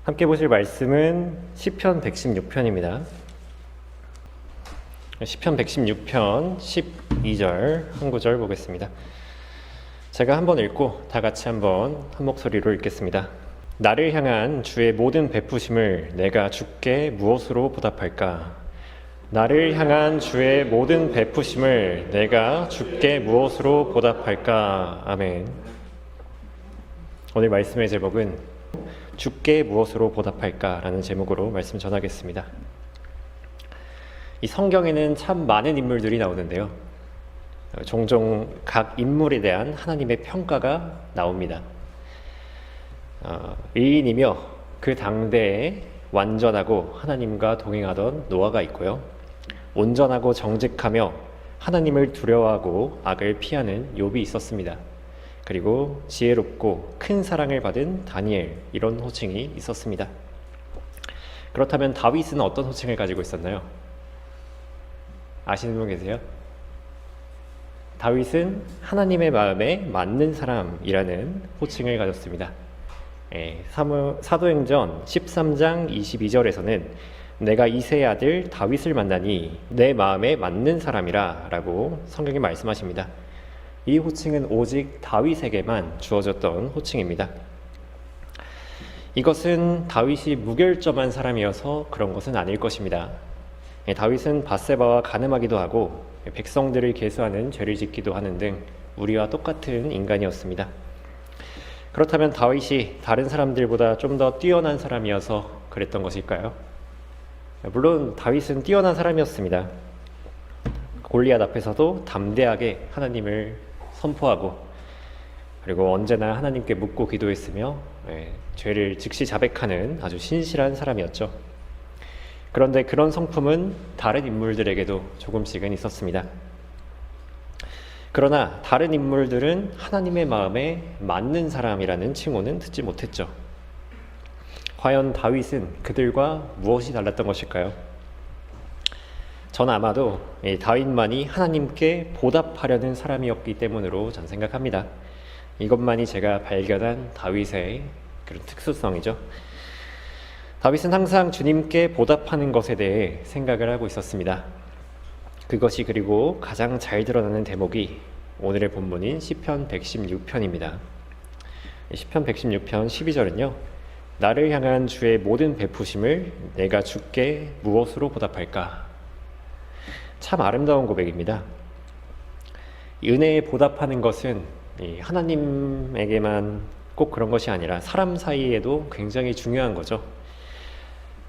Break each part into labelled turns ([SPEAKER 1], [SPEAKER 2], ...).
[SPEAKER 1] 함께 보실 말씀은 시편 116편입니다. 시편 116편 12절 한 구절 보겠습니다. 제가 한번 읽고 다 같이 한번 한 목소리로 읽겠습니다. 나를 향한 주의 모든 베푸심을 내가 주께 무엇으로 보답할까? 나를 향한 주의 모든 베푸심을 내가 주께 무엇으로 보답할까? 아멘. 오늘 말씀의 제목은 주께 무엇으로 보답할까? 라는 제목으로 말씀 전하겠습니다. 이 성경에는 참 많은 인물들이 나오는데요. 종종 각 인물에 대한 하나님의 평가가 나옵니다. 의인이며 그 당대에 완전하고 하나님과 동행하던 노아가 있고요. 온전하고 정직하며 하나님을 두려워하고 악을 피하는 욥이 있었습니다. 그리고 지혜롭고 큰 사랑을 받은 다니엘, 이런 호칭이 있었습니다. 그렇다면 다윗은 어떤 호칭을 가지고 있었나요? 아시는 분 계세요? 다윗은 하나님의 마음에 맞는 사람이라는 호칭을 가졌습니다. 사도행전 13장 22절에서는 내가 이새의 아들 다윗을 만나니 내 마음에 맞는 사람이라 라고 성경이 말씀하십니다. 이 호칭은 오직 다윗에게만 주어졌던 호칭입니다. 이것은 다윗이 무결점한 사람이어서 그런 것은 아닐 것입니다. 다윗은 밧세바와 간음하기도 하고 백성들을 계수하는 죄를 짓기도 하는 등 우리와 똑같은 인간이었습니다. 그렇다면 다윗이 다른 사람들보다 좀 더 뛰어난 사람이어서 그랬던 것일까요? 물론 다윗은 뛰어난 사람이었습니다. 골리앗 앞에서도 담대하게 하나님을 선포하고, 그리고 언제나 하나님께 묻고 기도했으며 죄를 즉시 자백하는 아주 신실한 사람이었죠. 그런데 그런 성품은 다른 인물들에게도 조금씩은 있었습니다. 그러나 다른 인물들은 하나님의 마음에 맞는 사람이라는 칭호는 듣지 못했죠. 과연 다윗은 그들과 무엇이 달랐던 것일까요? 전 아마도 다윗만이 하나님께 보답하려는 사람이었기 때문으로 전 생각합니다. 이것만이 제가 발견한 다윗의 그런 특수성이죠. 다윗은 항상 주님께 보답하는 것에 대해 생각을 하고 있었습니다. 그것이 그리고 가장 잘 드러나는 대목이 오늘의 본문인 시편 116편입니다. 시편 116편 12절은요. 나를 향한 주의 모든 베푸심을 내가 주께 무엇으로 보답할까? 참 아름다운 고백입니다. 은혜에 보답하는 것은 하나님에게만 꼭 그런 것이 아니라 사람 사이에도 굉장히 중요한 거죠.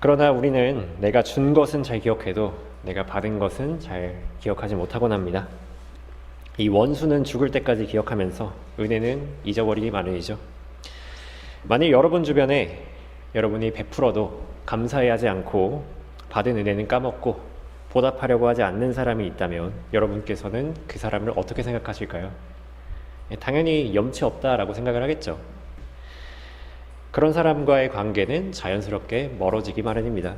[SPEAKER 1] 그러나 우리는 내가 준 것은 잘 기억해도 내가 받은 것은 잘 기억하지 못하곤 합니다. 이 원수는 죽을 때까지 기억하면서 은혜는 잊어버리기 마련이죠. 만일 여러분 주변에 여러분이 베풀어도 감사해 하지 않고 받은 은혜는 까먹고 보답하려고 하지 않는 사람이 있다면 여러분께서는 그 사람을 어떻게 생각하실까요? 당연히 염치 없다라고 생각을 하겠죠. 그런 사람과의 관계는 자연스럽게 멀어지기 마련입니다.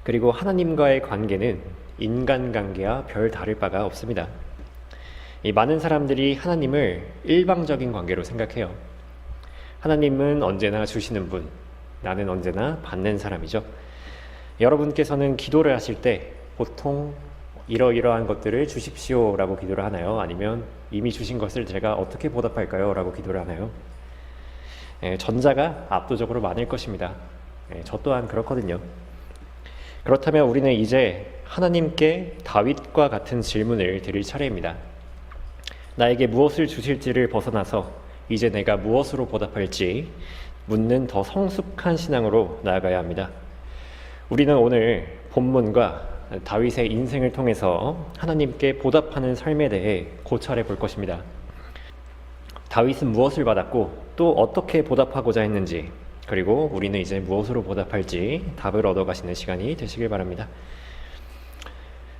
[SPEAKER 1] 그리고 하나님과의 관계는 인간관계와 별 다를 바가 없습니다. 이 많은 사람들이 하나님을 일방적인 관계로 생각해요. 하나님은 언제나 주시는 분, 나는 언제나 받는 사람이죠. 여러분께서는 기도를 하실 때 보통 이러이러한 것들을 주십시오 라고 기도를 하나요? 아니면 이미 주신 것을 제가 어떻게 보답할까요? 라고 기도를 하나요? 전자가 압도적으로 많을 것입니다. 저 또한 그렇거든요. 그렇다면 우리는 이제 하나님께 다윗과 같은 질문을 드릴 차례입니다. 나에게 무엇을 주실지를 벗어나서 이제 내가 무엇으로 보답할지 묻는 더 성숙한 신앙으로 나아가야 합니다. 우리는 오늘 본문과 다윗의 인생을 통해서 하나님께 보답하는 삶에 대해 고찰해 볼 것입니다. 다윗은 무엇을 받았고 또 어떻게 보답하고자 했는지, 그리고 우리는 이제 무엇으로 보답할지 답을 얻어가시는 시간이 되시길 바랍니다.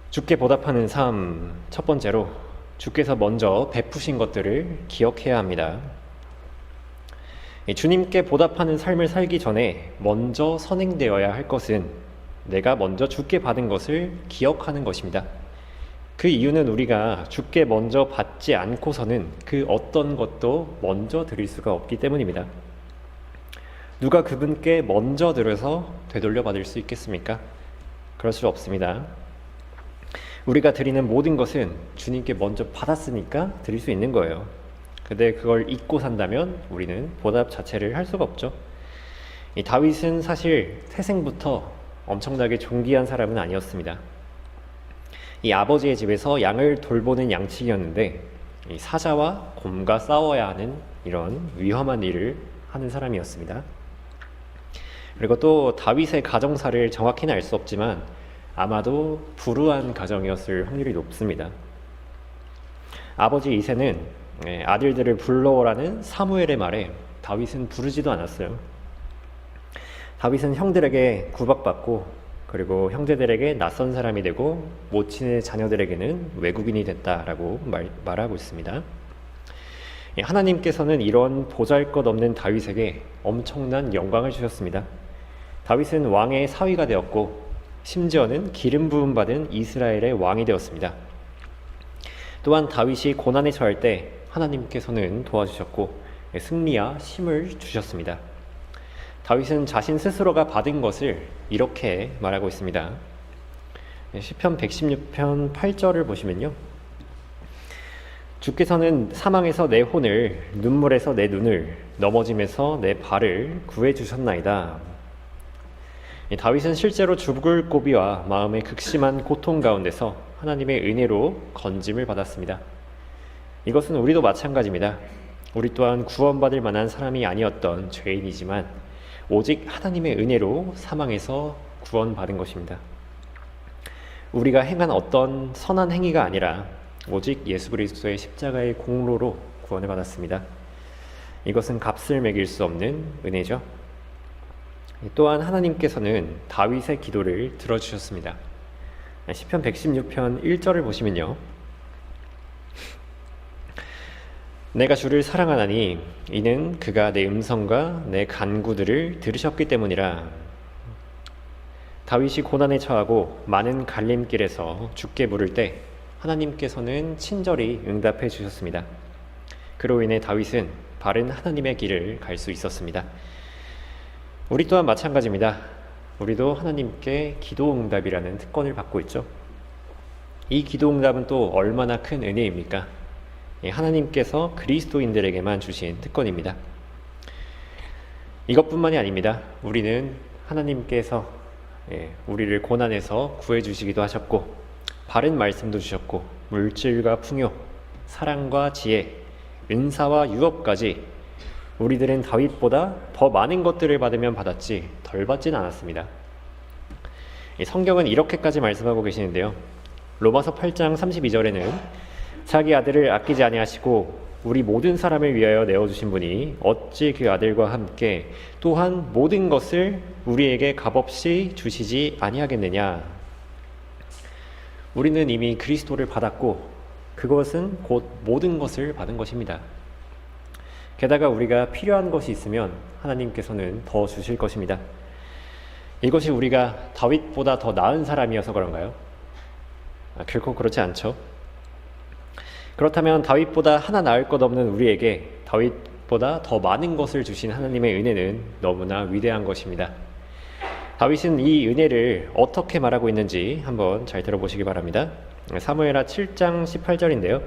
[SPEAKER 1] 주께 보답하는 삶, 첫 번째로 주께서 먼저 베푸신 것들을 기억해야 합니다. 주님께 보답하는 삶을 살기 전에 먼저 선행되어야 할 것은 내가 먼저 주께 받은 것을 기억하는 것입니다. 그 이유는 우리가 주께 먼저 받지 않고서는 그 어떤 것도 먼저 드릴 수가 없기 때문입니다. 누가 그분께 먼저 들어서 되돌려 받을 수 있겠습니까? 그럴 수 없습니다. 우리가 드리는 모든 것은 주님께 먼저 받았으니까 드릴 수 있는 거예요. 근데 그걸 잊고 산다면 우리는 보답 자체를 할 수가 없죠. 이 다윗은 사실 태생부터 엄청나게 존귀한 사람은 아니었습니다. 이 아버지의 집에서 양을 돌보는 양치기였는데 이 사자와 곰과 싸워야 하는 이런 위험한 일을 하는 사람이었습니다. 그리고 또 다윗의 가정사를 정확히는 알 수 없지만 아마도 불우한 가정이었을 확률이 높습니다. 아버지 이새는 아들들을 불러오라는 사무엘의 말에 다윗은 부르지도 않았어요. 다윗은 형들에게 구박받고 그리고 형제들에게 낯선 사람이 되고 모친의 자녀들에게는 외국인이 됐다라고 말하고 있습니다. 하나님께서는 이런 보잘것없는 다윗에게 엄청난 영광을 주셨습니다. 다윗은 왕의 사위가 되었고 심지어는 기름 부음 받은 이스라엘의 왕이 되었습니다. 또한 다윗이 고난에 처할 때 하나님께서는 도와주셨고 승리와 힘을 주셨습니다. 다윗은 자신 스스로가 받은 것을 이렇게 말하고 있습니다. 시편 116편 8절을 보시면요. 주께서는 사망에서 내 혼을, 눈물에서 내 눈을, 넘어짐에서 내 발을 구해주셨나이다. 다윗은 실제로 죽을 고비와 마음의 극심한 고통 가운데서 하나님의 은혜로 건짐을 받았습니다. 이것은 우리도 마찬가지입니다. 우리 또한 구원받을 만한 사람이 아니었던 죄인이지만 오직 하나님의 은혜로 사망에서 구원받은 것입니다. 우리가 행한 어떤 선한 행위가 아니라 오직 예수 그리스도의 십자가의 공로로 구원을 받았습니다. 이것은 값을 매길 수 없는 은혜죠. 또한 하나님께서는 다윗의 기도를 들어주셨습니다. 시편 116편 1절을 보시면요. 내가 주를 사랑하나니 이는 그가 내 음성과 내 간구들을 들으셨기 때문이라. 다윗이 고난에 처하고 많은 갈림길에서 주께 물을 때 하나님께서는 친절히 응답해 주셨습니다. 그로 인해 다윗은 바른 하나님의 길을 갈 수 있었습니다. 우리 또한 마찬가지입니다. 우리도 하나님께 기도응답이라는 특권을 받고 있죠. 이 기도응답은 또 얼마나 큰 은혜입니까? 하나님께서 그리스도인들에게만 주신 특권입니다. 이것뿐만이 아닙니다. 우리는 하나님께서 우리를 고난에서 구해주시기도 하셨고 바른 말씀도 주셨고 물질과 풍요, 사랑과 지혜, 은사와 유업까지 우리들은 다윗보다 더 많은 것들을 받으면 받았지 덜 받진 않았습니다. 성경은 이렇게까지 말씀하고 계시는데요. 로마서 8장 32절에는 자기 아들을 아끼지 아니하시고 우리 모든 사람을 위하여 내어주신 분이 어찌 그 아들과 함께 또한 모든 것을 우리에게 값없이 주시지 아니하겠느냐. 우리는 이미 그리스도를 받았고 그것은 곧 모든 것을 받은 것입니다. 게다가 우리가 필요한 것이 있으면 하나님께서는 더 주실 것입니다. 이것이 우리가 다윗보다 더 나은 사람이어서 그런가요? 결코 그렇지 않죠. 그렇다면 다윗보다 하나 나을 것 없는 우리에게 다윗보다 더 많은 것을 주신 하나님의 은혜는 너무나 위대한 것입니다. 다윗은 이 은혜를 어떻게 말하고 있는지 한번 잘 들어보시기 바랍니다. 사무엘하 7장 18절인데요.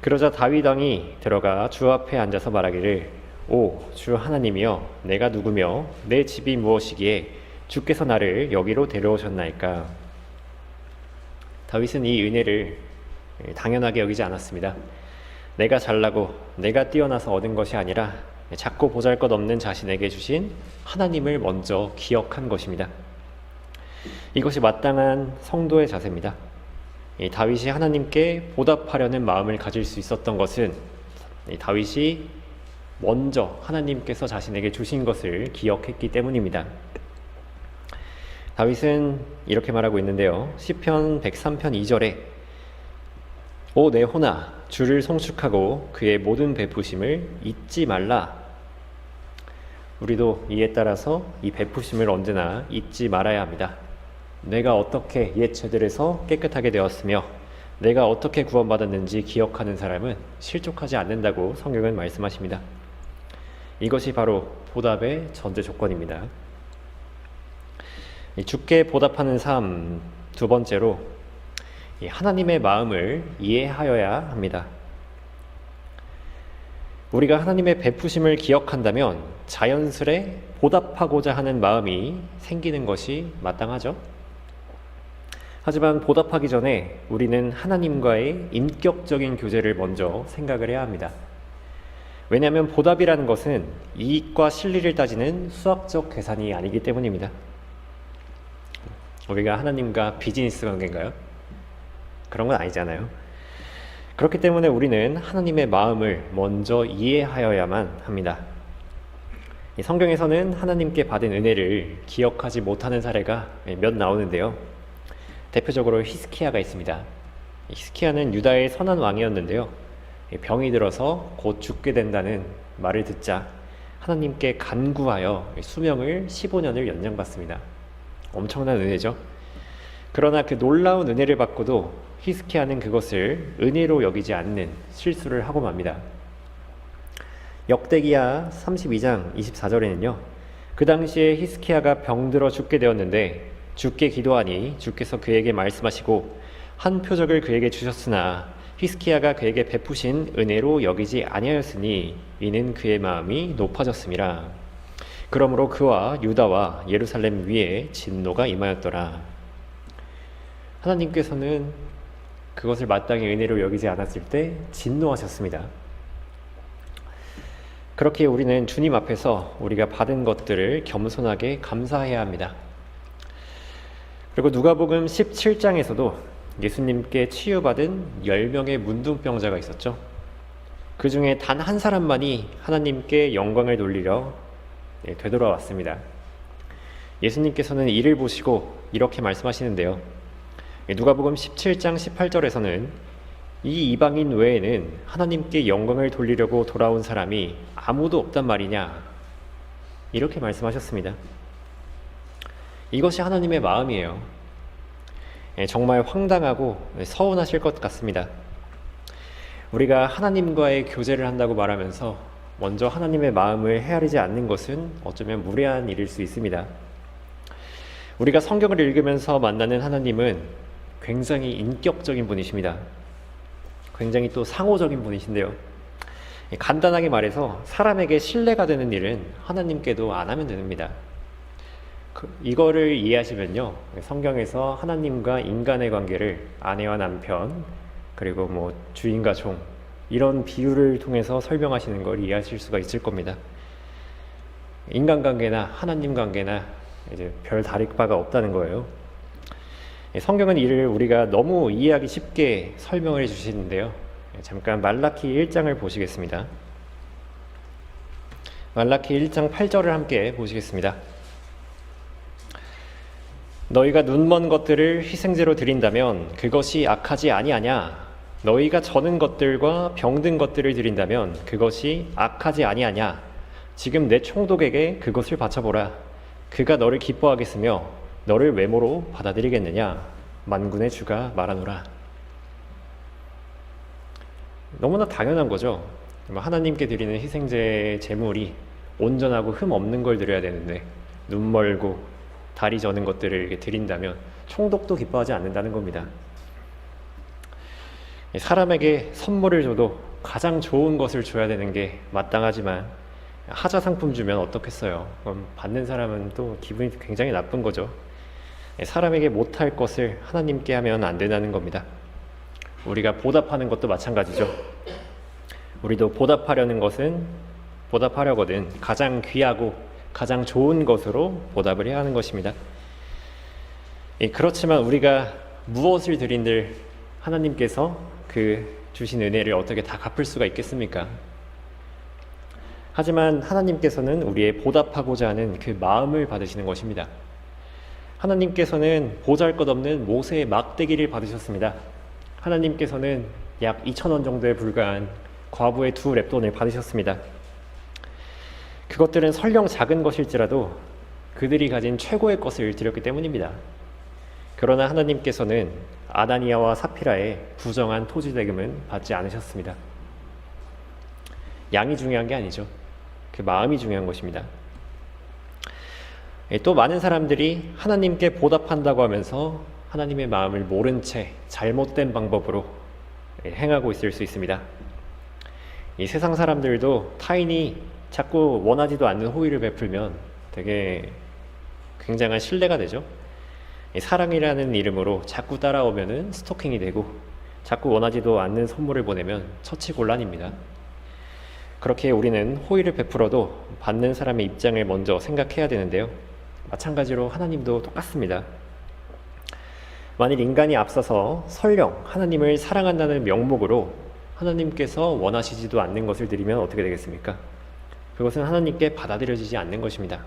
[SPEAKER 1] 그러자 다윗 왕이 들어가 주 앞에 앉아서 말하기를 오 주 하나님이여 내가 누구며 내 집이 무엇이기에 주께서 나를 여기로 데려오셨나이까. 다윗은 이 은혜를 당연하게 여기지 않았습니다. 내가 잘나고 내가 뛰어나서 얻은 것이 아니라 작고 보잘것없는 자신에게 주신 하나님을 먼저 기억한 것입니다. 이것이 마땅한 성도의 자세입니다. 다윗이 하나님께 보답하려는 마음을 가질 수 있었던 것은 다윗이 먼저 하나님께서 자신에게 주신 것을 기억했기 때문입니다. 다윗은 이렇게 말하고 있는데요. 시편 103편 2절에 오 내 혼아 주를 송축하고 그의 모든 베푸심을 잊지 말라. 우리도 이에 따라서 이 베푸심을 언제나 잊지 말아야 합니다. 내가 어떻게 옛 죄들에서 깨끗하게 되었으며 내가 어떻게 구원받았는지 기억하는 사람은 실족하지 않는다고 성경은 말씀하십니다. 이것이 바로 보답의 전제 조건입니다. 주께 보답하는 삶, 두 번째로 하나님의 마음을 이해하여야 합니다. 우리가 하나님의 베푸심을 기억한다면 자연스레 보답하고자 하는 마음이 생기는 것이 마땅하죠. 하지만 보답하기 전에 우리는 하나님과의 인격적인 교제를 먼저 생각을 해야 합니다. 왜냐하면 보답이라는 것은 이익과 실리를 따지는 수학적 계산이 아니기 때문입니다. 우리가 하나님과 비즈니스 관계인가요? 그런 건 아니잖아요. 그렇기 때문에 우리는 하나님의 마음을 먼저 이해하여야만 합니다. 이 성경에서는 하나님께 받은 은혜를 기억하지 못하는 사례가 몇 나오는데요. 대표적으로 히스키야가 있습니다. 히스키야는 유다의 선한 왕이었는데요. 병이 들어서 곧 죽게 된다는 말을 듣자 하나님께 간구하여 수명을 15년을 연장받습니다. 엄청난 은혜죠. 그러나 그 놀라운 은혜를 받고도 히스키야는 그것을 은혜로 여기지 않는 실수를 하고 맙니다. 역대기야 32장 24절에는요. 그 당시에 히스키야가 병들어 죽게 되었는데 주께 기도하니 주께서 그에게 말씀하시고 한 표적을 그에게 주셨으나 히스키야가 그에게 베푸신 은혜로 여기지 아니하였으니 이는 그의 마음이 높아졌음이라. 그러므로 그와 유다와 예루살렘 위에 진노가 임하였더라. 하나님께서는 그것을 마땅히 은혜로 여기지 않았을 때 진노하셨습니다. 그렇게 우리는 주님 앞에서 우리가 받은 것들을 겸손하게 감사해야 합니다. 그리고 누가복음 17장에서도 예수님께 치유받은 10명의 문둥병자가 있었죠. 그 중에 단 한 사람만이 하나님께 영광을 돌리려 되돌아왔습니다. 예수님께서는 이를 보시고 이렇게 말씀하시는데요. 누가복음 17장 18절에서는 이 이방인 외에는 하나님께 영광을 돌리려고 돌아온 사람이 아무도 없단 말이냐, 이렇게 말씀하셨습니다. 이것이 하나님의 마음이에요. 정말 황당하고 서운하실 것 같습니다. 우리가 하나님과의 교제를 한다고 말하면서 먼저 하나님의 마음을 헤아리지 않는 것은 어쩌면 무례한 일일 수 있습니다. 우리가 성경을 읽으면서 만나는 하나님은 굉장히 인격적인 분이십니다. 굉장히 또 상호적인 분이신데요. 간단하게 말해서 사람에게 신뢰가 되는 일은 하나님께도 안 하면 됩니다. 이거를 이해하시면요, 성경에서 하나님과 인간의 관계를 아내와 남편, 그리고 뭐 주인과 종, 이런 비유를 통해서 설명하시는 걸 이해하실 수가 있을 겁니다. 인간관계나 하나님 관계나 이제 별 다를 바가 없다는 거예요. 성경은 이를 우리가 너무 이해하기 쉽게 설명을 해주시는데요. 잠깐 말라키 1장을 보시겠습니다. 말라키 1장 8절을 함께 보시겠습니다. 너희가 눈먼 것들을 희생제로 드린다면 그것이 악하지 아니하냐? 너희가 저는 것들과 병든 것들을 드린다면 그것이 악하지 아니하냐? 지금 내 총독에게 그것을 바쳐보라. 그가 너를 기뻐하겠으며 너를 외모로 받아들이겠느냐? 만군의 주가 말하노라. 너무나 당연한 거죠. 하나님께 드리는 희생제 제물이 온전하고 흠 없는 걸 드려야 되는데 눈 멀고 다리 저는 것들을 이렇게 드린다면 총독도 기뻐하지 않는다는 겁니다. 사람에게 선물을 줘도 가장 좋은 것을 줘야 되는 게 마땅하지만 하자 상품 주면 어떻겠어요? 그럼 받는 사람은 또 기분이 굉장히 나쁜 거죠. 사람에게 못할 것을 하나님께 하면 안 된다는 겁니다. 우리가 보답하는 것도 마찬가지죠. 우리도 보답하려거든 가장 귀하고 가장 좋은 것으로 보답을 해야 하는 것입니다. 그렇지만 우리가 무엇을 드린들 하나님께서 그 주신 은혜를 어떻게 다 갚을 수가 있겠습니까? 하지만 하나님께서는 우리의 보답하고자 하는 그 마음을 받으시는 것입니다. 하나님께서는 보잘것없는 모세의 막대기를 받으셨습니다. 하나님께서는 약 2,000원 정도에 불과한 과부의 2랩돈을 받으셨습니다. 그것들은 설령 작은 것일지라도 그들이 가진 최고의 것을 드렸기 때문입니다. 그러나 하나님께서는 아나니아와 사피라의 부정한 토지 대금은 받지 않으셨습니다. 양이 중요한 게 아니죠. 그 마음이 중요한 것입니다. 또 많은 사람들이 하나님께 보답한다고 하면서 하나님의 마음을 모른 채 잘못된 방법으로 행하고 있을 수 있습니다. 이 세상 사람들도 타인이 자꾸 원하지도 않는 호의를 베풀면 되게 굉장한 신뢰가 되죠. 사랑이라는 이름으로 자꾸 따라오면은 스토킹이 되고, 자꾸 원하지도 않는 선물을 보내면 처치곤란입니다. 그렇게 우리는 호의를 베풀어도 받는 사람의 입장을 먼저 생각해야 되는데요. 마찬가지로 하나님도 똑같습니다. 만일 인간이 앞서서 설령 하나님을 사랑한다는 명목으로 하나님께서 원하시지도 않는 것을 드리면 어떻게 되겠습니까? 그것은 하나님께 받아들여지지 않는 것입니다.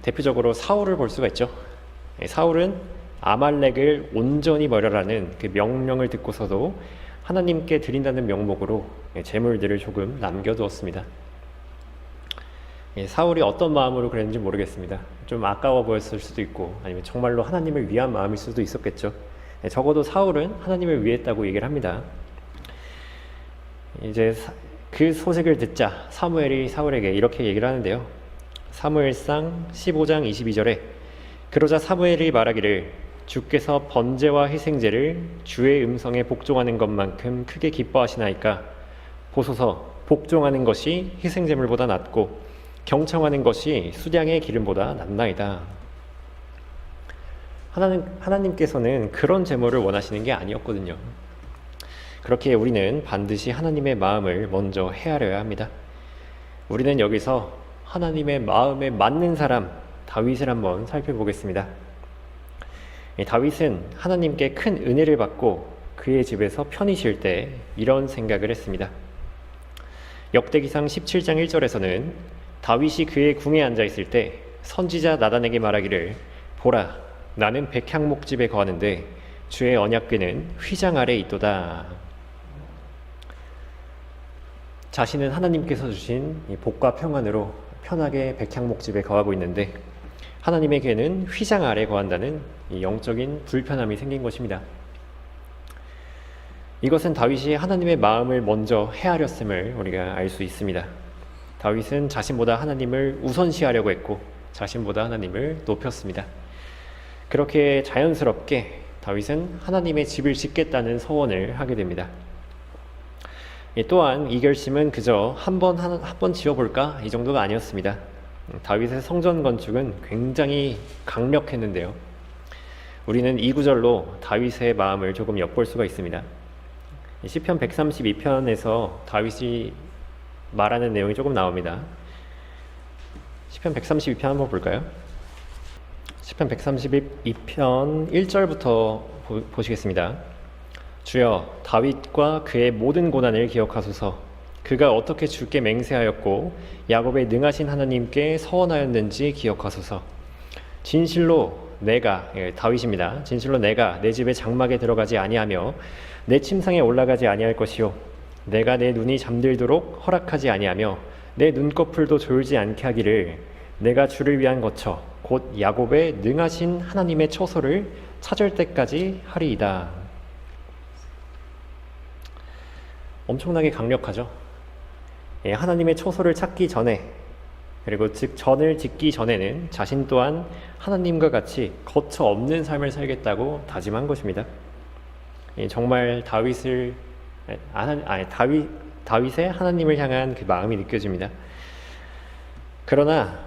[SPEAKER 1] 대표적으로 사울을 볼 수가 있죠. 사울은 아말렉을 온전히 멀어라는 그 명령을 듣고서도 하나님께 드린다는 명목으로 제물들을 조금 남겨두었습니다. 사울이 어떤 마음으로 그랬는지 모르겠습니다. 좀 아까워 보였을 수도 있고, 아니면 정말로 하나님을 위한 마음일 수도 있었겠죠. 적어도 사울은 하나님을 위했다고 얘기를 합니다. 이제 그 소식을 듣자 사무엘이 사울에게 이렇게 얘기를 하는데요. 사무엘상 15장 22절에 그러자 사무엘이 말하기를 주께서 번제와 희생제를 주의 음성에 복종하는 것만큼 크게 기뻐하시나이까 보소서 복종하는 것이 희생제물보다 낫고 경청하는 것이 수량의 기름보다 낫나이다. 하나님께서는 그런 제물을 원하시는 게 아니었거든요. 그렇게 우리는 반드시 하나님의 마음을 먼저 헤아려야 합니다. 우리는 여기서 하나님의 마음에 맞는 사람 다윗을 한번 살펴보겠습니다. 다윗은 하나님께 큰 은혜를 받고 그의 집에서 편히 쉴 때 이런 생각을 했습니다. 역대기상 17장 1절에서는 다윗이 그의 궁에 앉아 있을 때 선지자 나단에게 말하기를 보라 나는 백향목집에 거하는데 주의 언약궤는 휘장 아래 있도다. 자신은 하나님께서 주신 복과 평안으로 편하게 백향목집에 거하고 있는데 하나님의 궤는 휘장 아래 거한다는 영적인 불편함이 생긴 것입니다. 이것은 다윗이 하나님의 마음을 먼저 헤아렸음을 우리가 알 수 있습니다. 다윗은 자신보다 하나님을 우선시하려고 했고 자신보다 하나님을 높였습니다. 그렇게 자연스럽게 다윗은 하나님의 집을 짓겠다는 서원을 하게 됩니다. 또한 이 결심은 그저 한 번 지어볼까 이 정도가 아니었습니다. 다윗의 성전 건축은 굉장히 강력했는데요. 우리는 이 구절로 다윗의 마음을 조금 엿볼 수가 있습니다. 시편 132편에서 다윗이 말하는 내용이 조금 나옵니다. 시편 132편 한번 볼까요? 시편 132편 1절부터 보시겠습니다. 주여 다윗과 그의 모든 고난을 기억하소서. 그가 어떻게 주께 맹세하였고 야곱의 능하신 하나님께 서원하였는지 기억하소서. 진실로 내가 다윗입니다. 진실로 내가 내 집의 장막에 들어가지 아니하며 내 침상에 올라가지 아니할 것이요 내가 내 눈이 잠들도록 허락하지 아니하며 내 눈꺼풀도 졸지 않게 하기를 내가 주를 위한 거처 곧 야곱의 능하신 하나님의 처소를 찾을 때까지 하리이다. 엄청나게 강력하죠. 하나님의 처소를 찾기 전에, 그리고 즉 전을 짓기 전에는 자신 또한 하나님과 같이 거처 없는 삶을 살겠다고 다짐한 것입니다. 정말 다윗의 하나님을 향한 그 마음이 느껴집니다. 그러나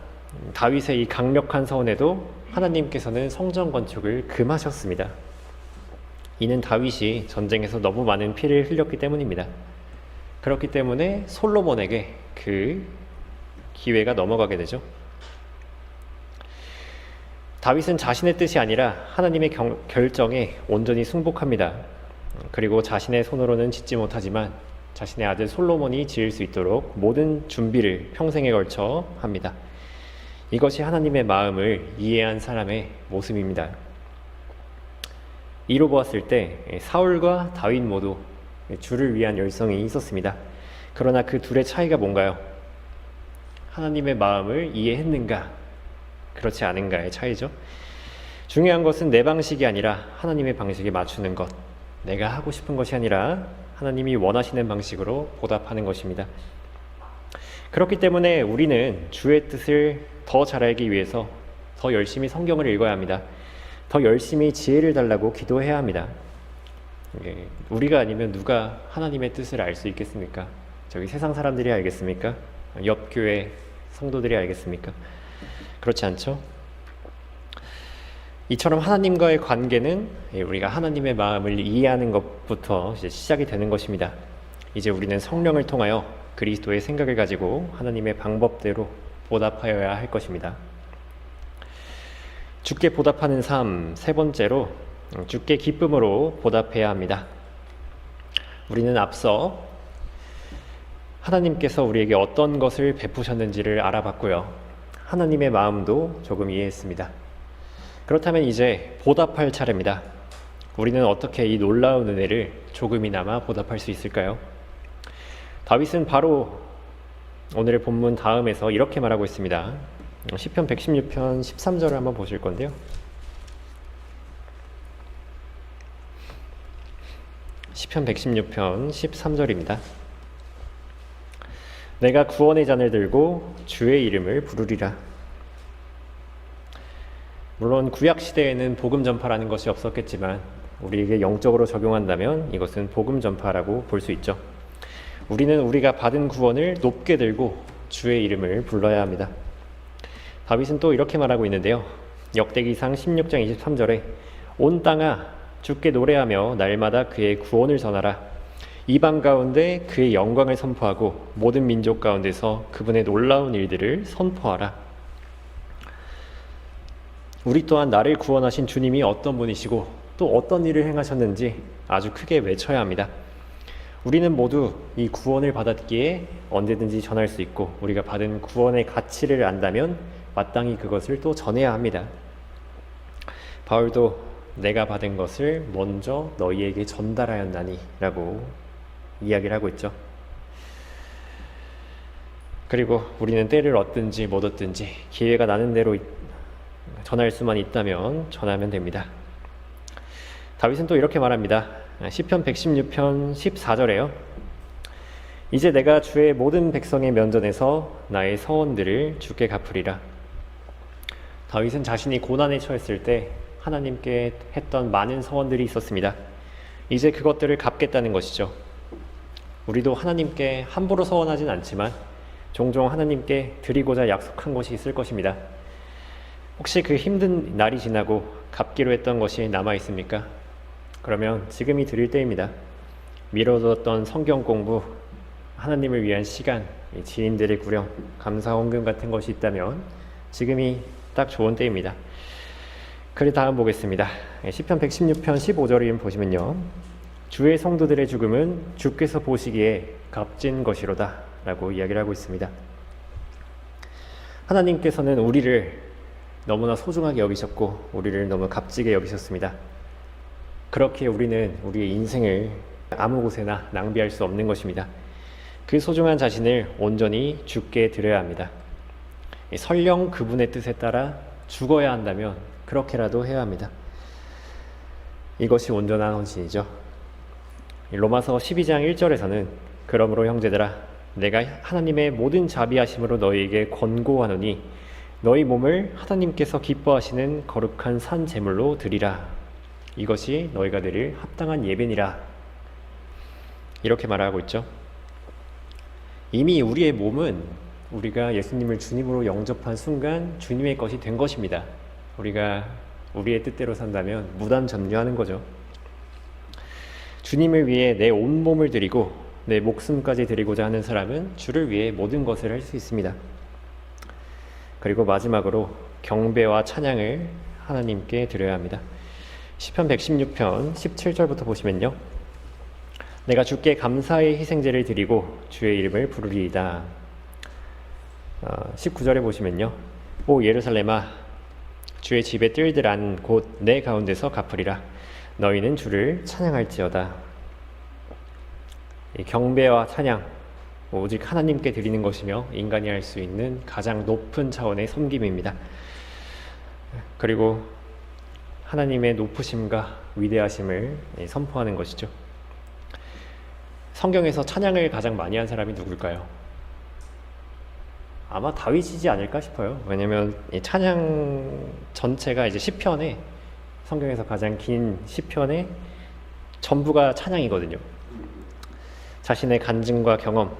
[SPEAKER 1] 다윗의 이 강력한 서원에도 하나님께서는 성전 건축을 금하셨습니다. 이는 다윗이 전쟁에서 너무 많은 피를 흘렸기 때문입니다. 그렇기 때문에 솔로몬에게 그 기회가 넘어가게 되죠. 다윗은 자신의 뜻이 아니라 하나님의 결정에 온전히 순복합니다. 그리고 자신의 손으로는 짓지 못하지만 자신의 아들 솔로몬이 지을 수 있도록 모든 준비를 평생에 걸쳐 합니다. 이것이 하나님의 마음을 이해한 사람의 모습입니다. 이로 보았을 때 사울과 다윗 모두 주를 위한 열성이 있었습니다. 그러나 그 둘의 차이가 뭔가요? 하나님의 마음을 이해했는가, 그렇지 않은가의 차이죠. 중요한 것은 내 방식이 아니라 하나님의 방식에 맞추는 것, 내가 하고 싶은 것이 아니라 하나님이 원하시는 방식으로 보답하는 것입니다. 그렇기 때문에 우리는 주의 뜻을 더 잘 알기 위해서 더 열심히 성경을 읽어야 합니다. 더 열심히 지혜를 달라고 기도해야 합니다. 우리가 아니면 누가 하나님의 뜻을 알 수 있겠습니까? 저기 세상 사람들이 알겠습니까? 옆 교회 성도들이 알겠습니까? 그렇지 않죠? 이처럼 하나님과의 관계는 우리가 하나님의 마음을 이해하는 것부터 이제 시작이 되는 것입니다. 이제 우리는 성령을 통하여 그리스도의 생각을 가지고 하나님의 방법대로 보답하여야 할 것입니다. 주께 보답하는 삶, 세 번째로 주께 기쁨으로 보답해야 합니다. 우리는 앞서 하나님께서 우리에게 어떤 것을 베푸셨는지를 알아봤고요. 하나님의 마음도 조금 이해했습니다. 그렇다면 이제 보답할 차례입니다. 우리는 어떻게 이 놀라운 은혜를 조금이나마 보답할 수 있을까요? 다윗은 바로 오늘의 본문 다음에서 이렇게 말하고 있습니다. 시편 116편 13절을 한번 보실 건데요. 시편 116편 13절입니다. 내가 구원의 잔을 들고 주의 이름을 부르리라. 물론 구약 시대에는 복음 전파라는 것이 없었겠지만 우리에게 영적으로 적용한다면 이것은 복음 전파라고 볼 수 있죠. 우리는 우리가 받은 구원을 높게 들고 주의 이름을 불러야 합니다. 다윗은 또 이렇게 말하고 있는데요. 역대기상 16장 23절에 온 땅아 주께 노래하며 날마다 그의 구원을 전하라. 이방 가운데 그의 영광을 선포하고 모든 민족 가운데서 그분의 놀라운 일들을 선포하라. 우리 또한 나를 구원하신 주님이 어떤 분이시고 또 어떤 일을 행하셨는지 아주 크게 외쳐야 합니다. 우리는 모두 이 구원을 받았기에 언제든지 전할 수 있고 우리가 받은 구원의 가치를 안다면 마땅히 그것을 또 전해야 합니다. 바울도 내가 받은 것을 먼저 너희에게 전달하였나니 라고 이야기를 하고 있죠. 그리고 우리는 때를 얻든지 못 얻든지 기회가 나는 대로 전할 수만 있다면 전하면 됩니다. 다윗은 또 이렇게 말합니다. 시편 116편 14절에요. 이제 내가 주의 모든 백성의 면전에서 나의 서원들을 주께 갚으리라. 다윗은 자신이 고난에 처했을 때 하나님께 했던 많은 서원들이 있었습니다. 이제 그것들을 갚겠다는 것이죠. 우리도 하나님께 함부로 서원하진 않지만 종종 하나님께 드리고자 약속한 것이 있을 것입니다. 혹시 그 힘든 날이 지나고 갚기로 했던 것이 남아 있습니까? 그러면 지금이 드릴 때입니다. 미뤄뒀던 성경 공부, 하나님을 위한 시간, 지인들의 구령, 감사 헌금 같은 것이 있다면 지금이 딱 좋은 때입니다. 그 다음 보겠습니다. 시편 116편 15절을 보시면요. 주의 성도들의 죽음은 주께서 보시기에 값진 것이로다 라고 이야기를 하고 있습니다. 하나님께서는 우리를 너무나 소중하게 여기셨고 우리를 너무 값지게 여기셨습니다. 그렇게 우리는 우리의 인생을 아무 곳에나 낭비할 수 없는 것입니다. 그 소중한 자신을 온전히 주께 드려야 합니다. 설령 그분의 뜻에 따라 죽어야 한다면 그렇게라도 해야 합니다. 이것이 온전한 헌신이죠. 로마서 12장 1절에서는 그러므로 형제들아 내가 하나님의 모든 자비하심으로 너희에게 권고하노니 너희 몸을 하나님께서 기뻐하시는 거룩한 산 제물로 드리라. 이것이 너희가 드릴 합당한 예배니라. 이렇게 말하고 있죠. 이미 우리의 몸은 우리가 예수님을 주님으로 영접한 순간 주님의 것이 된 것입니다. 우리가 우리의 뜻대로 산다면 무단 점유하는 거죠. 주님을 위해 내 온몸을 드리고 내 목숨까지 드리고자 하는 사람은 주를 위해 모든 것을 할 수 있습니다. 그리고 마지막으로 경배와 찬양을 하나님께 드려야 합니다. 시편 116편 17절부터 보시면요. 내가 주께 감사의 희생제를 드리고 주의 이름을 부르리이다. 19절에 보시면요. 오 예루살렘아 주의 집에 뜰들 안 곧 내 가운데서 갚으리라. 너희는 주를 찬양할지어다. 이 경배와 찬양 오직 하나님께 드리는 것이며 인간이 할 수 있는 가장 높은 차원의 섬김입니다. 그리고 하나님의 높으심과 위대하심을 선포하는 것이죠. 성경에서 찬양을 가장 많이 한 사람이 누굴까요? 아마 다윗이지 않을까 싶어요. 왜냐면 이 찬양 전체가 이제 시편에, 성경에서 가장 긴 시편에 전부가 찬양이거든요. 자신의 간증과 경험,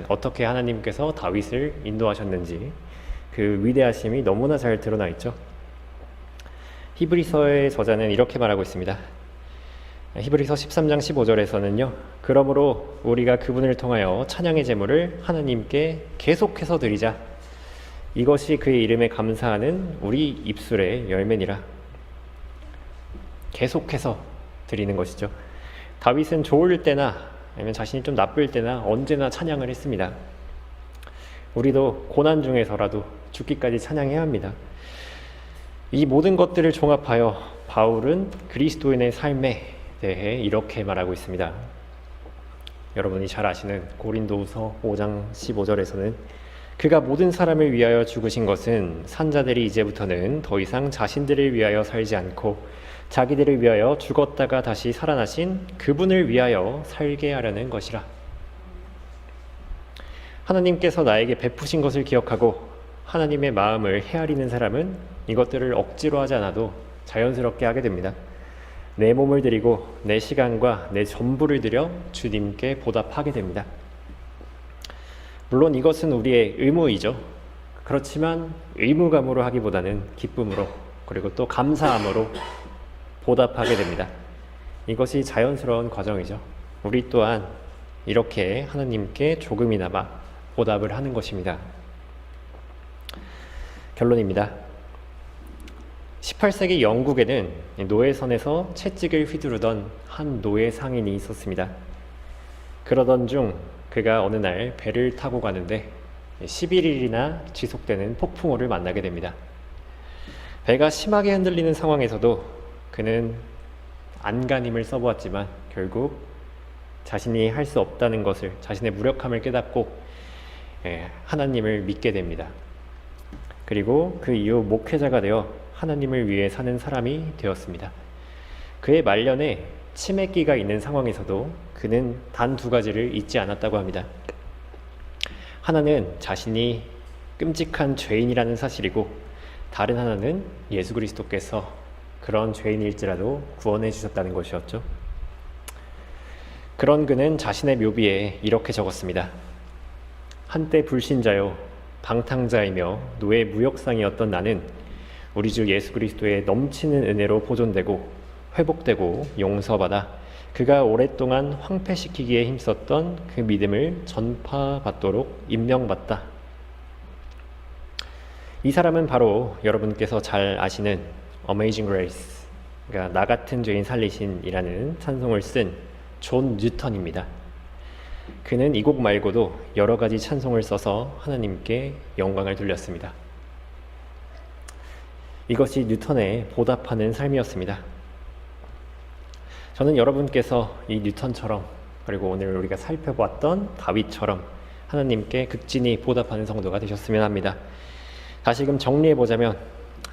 [SPEAKER 1] 어떻게 하나님께서 다윗을 인도하셨는지 그 위대하심이 너무나 잘 드러나 있죠. 히브리서의 저자는 이렇게 말하고 있습니다. 히브리서 13장 15절에서는요. 그러므로 우리가 그분을 통하여 찬양의 제물을 하나님께 계속해서 드리자. 이것이 그의 이름에 감사하는 우리 입술의 열매니라. 계속해서 드리는 것이죠. 다윗은 좋을 때나 아니면 자신이 좀 나쁠 때나 언제나 찬양을 했습니다. 우리도 고난 중에서라도 죽기까지 찬양해야 합니다. 이 모든 것들을 종합하여 바울은 그리스도인의 삶에 대해 이렇게 말하고 있습니다. 여러분이 잘 아시는 고린도후서 5장 15절에서는 그가 모든 사람을 위하여 죽으신 것은 산자들이 이제부터는 더 이상 자신들을 위하여 살지 않고 자기들을 위하여 죽었다가 다시 살아나신 그분을 위하여 살게 하려는 것이라. 하나님께서 나에게 베푸신 것을 기억하고 하나님의 마음을 헤아리는 사람은 이것들을 억지로 하지 않아도 자연스럽게 하게 됩니다. 내 몸을 드리고 내 시간과 내 전부를 들여 주님께 보답하게 됩니다. 물론 이것은 우리의 의무이죠. 그렇지만 의무감으로 하기보다는 기쁨으로, 그리고 또 감사함으로 보답하게 됩니다. 이것이 자연스러운 과정이죠. 우리 또한 이렇게 하나님께 조금이나마 보답을 하는 것입니다. 결론입니다. 18세기 영국에는 노예선에서 채찍을 휘두르던 한 노예 상인이 있었습니다. 그러던 중 그가 어느 날 배를 타고 가는데 11일이나 지속되는 폭풍우를 만나게 됩니다. 배가 심하게 흔들리는 상황에서도 그는 안간힘을 써보았지만 결국 자신이 할 수 없다는 것을, 자신의 무력함을 깨닫고 하나님을 믿게 됩니다. 그리고 그 이후 목회자가 되어 하나님을 위해 사는 사람이 되었습니다. 그의 말년에 치매기가 있는 상황에서도 그는 단 2가지를 잊지 않았다고 합니다. 하나는 자신이 끔찍한 죄인이라는 사실이고, 다른 하나는 예수 그리스도께서 그런 죄인일지라도 구원해 주셨다는 것이었죠. 그런 그는 자신의 묘비에 이렇게 적었습니다. 한때 불신자요 방탕자이며 노예 무역상이었던 나는 우리 주 예수 그리스도의 넘치는 은혜로 보존되고 회복되고 용서받아 그가 오랫동안 황폐시키기에 힘썼던 그 믿음을 전파받도록 임명받다. 이 사람은 바로 여러분께서 잘 아시는 Amazing Grace, 그러니까 나 같은 죄인 살리신이라는 찬송을 쓴 존 뉴턴입니다. 그는 이 곡 말고도 여러 가지 찬송을 써서 하나님께 영광을 돌렸습니다. 이것이 뉴턴의 보답하는 삶이었습니다. 저는 여러분께서 이 뉴턴처럼, 그리고 오늘 우리가 살펴봤던 다윗처럼 하나님께 극진히 보답하는 성도가 되셨으면 합니다. 다시금 정리해보자면,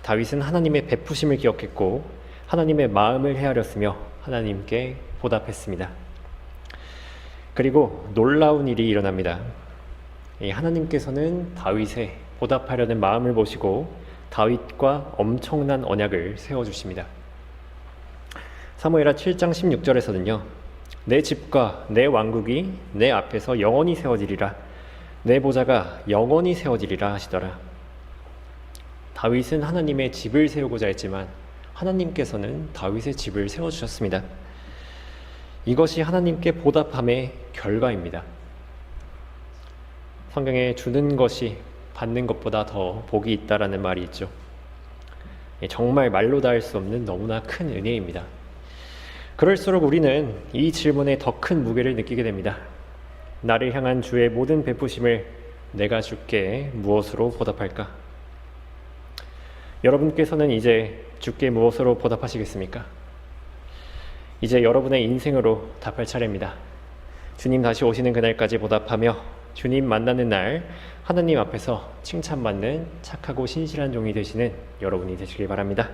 [SPEAKER 1] 다윗은 하나님의 베푸심을 기억했고 하나님의 마음을 헤아렸으며 하나님께 보답했습니다. 그리고 놀라운 일이 일어납니다. 하나님께서는 다윗의 보답하려는 마음을 보시고 다윗과 엄청난 언약을 세워주십니다. 사무엘하 7장 16절에서는요. 내 집과 내 왕국이 내 앞에서 영원히 세워지리라. 내 보좌가 영원히 세워지리라 하시더라. 다윗은 하나님의 집을 세우고자 했지만 하나님께서는 다윗의 집을 세워주셨습니다. 이것이 하나님께 보답함의 결과입니다. 성경에 주는 것이 받는 것보다 더 복이 있다라는 말이 있죠. 정말 말로 다 할 수 없는 너무나 큰 은혜입니다. 그럴수록 우리는 이 질문에 더 큰 무게를 느끼게 됩니다. 나를 향한 주의 모든 베푸심을 내가 주께 무엇으로 보답할까? 여러분께서는 이제 주께 무엇으로 보답하시겠습니까? 이제 여러분의 인생으로 답할 차례입니다. 주님 다시 오시는 그날까지 보답하며 주님 만나는 날 하나님 앞에서 칭찬받는 착하고 신실한 종이 되시는 여러분이 되시길 바랍니다.